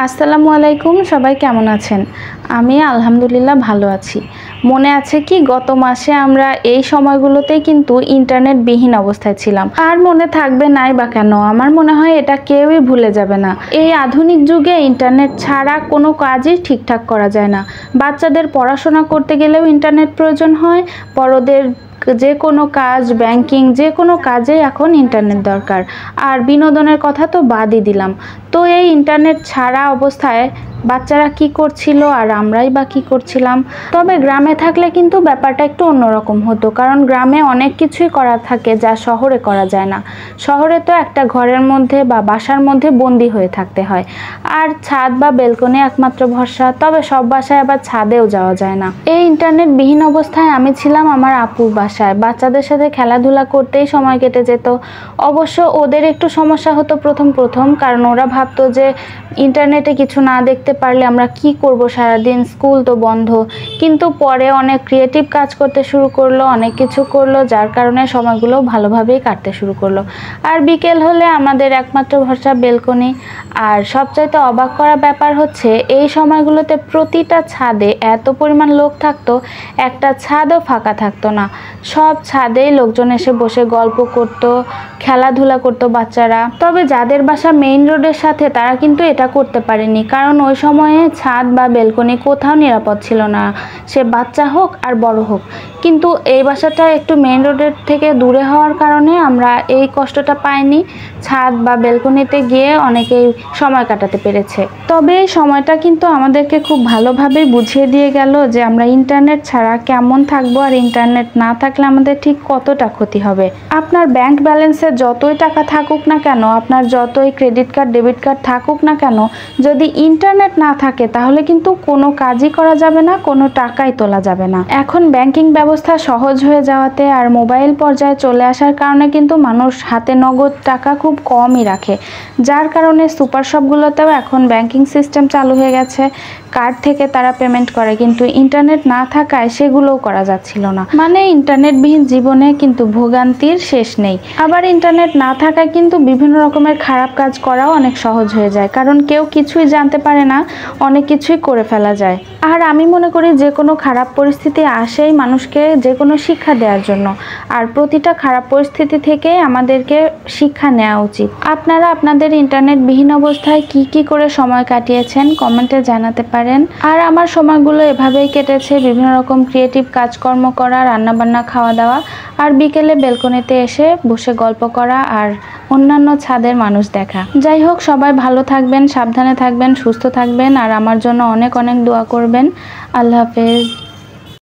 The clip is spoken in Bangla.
আসসালামু আলাইকুম, সবাই কেমন আছেন? আমি আলহামদুলিল্লাহ ভালো আছি। মনে আছে কি গত মাসে আমরা এই সময়গুলোতেই কিন্তু ইন্টারনেটবিহীন অবস্থায় ছিলাম। আর মনে থাকবে নাই বা কেন? আমার মনে হয় এটা কেউই ভুলে যাবে না। এই আধুনিক যুগে ইন্টারনেট ছাড়া কোনো কাজই ঠিকঠাক করা যায় না। বাচ্চাদের পড়াশোনা করতে গেলেও ইন্টারনেট প্রয়োজন হয়, বড়দের যে কোনো কাজ, ব্যাংকিং, যে কোনো কাজেই এখন ইন্টারনেট দরকার। আর বিনোদনের কথা তো বাদই দিলাম। তো এই ইন্টারনেট ছাড়া অবস্থায় বাচ্চারা কি করছিল আর আমরাই বা কি করছিলাম? তবে গ্রামে থাকলে কিন্তু ব্যাপারটা একটু অন্যরকম হতো, কারণ গ্রামে অনেক কিছুই করা থাকে যা শহরে করা যায় না। শহরে তো একটা ঘরের মধ্যে বা বাসার মধ্যে বন্দি হয়ে থাকতে হয়, আর ছাদ বা বেলকনি একমাত্র ভরসা। তবে সব বাসায় আবার ছাদেও যাওয়া যায় না। এই ইন্টারনেটবিহীন অবস্থায় আমি ছিলাম আমার আপুর বাসায়। বাচ্চাদের সাথে খেলাধুলা করতেই সময় কেটে যেত। অবশ্য ওদের একটু সমস্যা হতো প্রথম, কারণ ওরা ভাবতো যে ইন্টারনেটে কিছু না দেখতে পারলে আমরা কি করব সারাদিন, স্কুল তো বন্ধ। কিন্তু পরে অনেক ক্রিয়েটিভ কাজ করতে শুরু করলো, অনেক কিছু করলো, যার কারণে সময়গুলো ভালোভাবেই কাটতে শুরু করলো। আর বিকেল হলে আমাদের একমাত্র ভরসা বেলকনি। আর সবচাইতে অবাক করা ব্যাপার হচ্ছে এই সময়গুলোতে প্রতিটা ছাদে এত পরিমাণ লোক থাকতো, একটা ছাদও ফাঁকা থাকতো না। সব ছাদেই লোকজন এসে বসে গল্প করত, খেলাধুলা করতো বাচ্চারা। তবে যাদের বাসা মেইন রোডের সাথে তারা কিন্তু এটা করতে পারেনি, কারণ ওই সময়ে ছাদ বা বেলকনি কোথাও নিরাপদ ছিল না, সে বাচ্চা হোক আর বড় হোক। কিন্তু এই বাসাটা একটু মেইন রোডের থেকে দূরে হওয়ার কারণে আমরা এই কষ্টটা পাইনি। ছাদ বা বেলকনিতে গিয়ে অনেকেই সময় কাটাতে পেরেছে। তবে এই সময়টা কিন্তু আমাদেরকে খুব ভালোভাবে বুঝিয়ে দিয়ে গেল যে আমরা ইন্টারনেট ছাড়া কেমন থাকবো, আর ইন্টারনেট না থাকলে আমাদের ঠিক কতটা ক্ষতি হবে। আপনার ব্যাংক ব্যালেন্সে যতই টাকা থাকুক না কেন, আপনার যতই ক্রেডিট কার্ড, ডেবিট কার্ড থাকুক না কেন, যদি ইন্টারনেট না থাকে তাহলে কিন্তু কোনো কাজই করা যাবে না, কোনো টাকাই তোলা যাবে না। এখন ব্যাংকিং ব্যবস্থা সহজ হয়ে যাওয়াতে আর মোবাইল পর্যায়ে চলে আসার কারণে কিন্তু মানুষ হাতে নগদ টাকা খুব কমই রাখে, যার কারণে সুপার শপগুলোতেও এখন ব্যাংকিং সিস্টেম চালু হয়ে গেছে। কার্ড থেকে তারা পেমেন্ট করে, কিন্তু ইন্টারনেট না থাকায় সেগুলোও করা যাচ্ছিল না। মানে ইন্টারনেটবিহীন জীবনে কিন্তু ভোগান্তির শেষ নেই। আবার ইন্টারনেট না থাকায় কিন্তু বিভিন্ন রকমের খারাপ কাজ করাও অনেক সহজ হয়ে যায়, কারণ কেউ কিছুই জানতে পারে না, অনেক কিছুই করে ফেলা যায়। আর আমি মনে করি যে কোনো খারাপ পরিস্থিতি আসেই মানুষকে যে কোনো শিক্ষা দেওয়ার জন্য, আর প্রতিটা খারাপ পরিস্থিতি থেকে আমাদেরকে শিক্ষা নেওয়া উচিত। আপনারা আপনাদের ইন্টারনেটবিহীন অবস্থায় কি করে সময় কাটিয়েছেন কমেন্টে জানাতে পারেন। আর আমার সময়গুলো এভাবেই কেটেছে, বিভিন্ন রকম ক্রিয়েটিভ কাজকর্ম করা, রান্নাবান্না, খাওয়া দাওয়া, আর বিকেলে বেলকনিতে এসে বসে গল্প করা আর অন্যান্য ছাদের মানুষ দেখা। যাই হোক, সবাই ভালো থাকবেন, সাবধানে থাকবেন, সুস্থ থাকবেন, আর আমার জন্য অনেক অনেক দোয়া করবেন। আল্লাহ হাফেজ।